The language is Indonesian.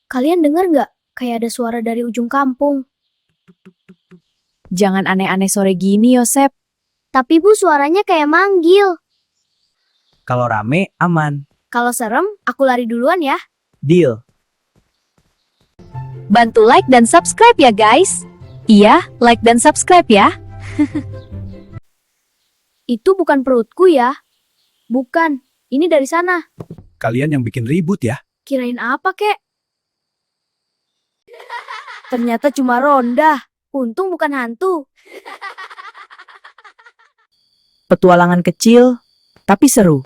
Kalian dengar nggak? Kayak ada suara dari ujung kampung. Jangan aneh-aneh sore gini, Yosep. Tapi Bu, suaranya kayak manggil. Kalau rame, aman. Kalau serem, aku lari duluan ya. Deal. Bantu like dan subscribe ya, guys. Iya, like dan subscribe ya. Itu bukan perutku ya. Bukan, ini dari sana. Kalian yang bikin ribut ya. Kirain apa, kek? Ternyata cuma ronda. Untung bukan hantu. Petualangan kecil, tapi seru.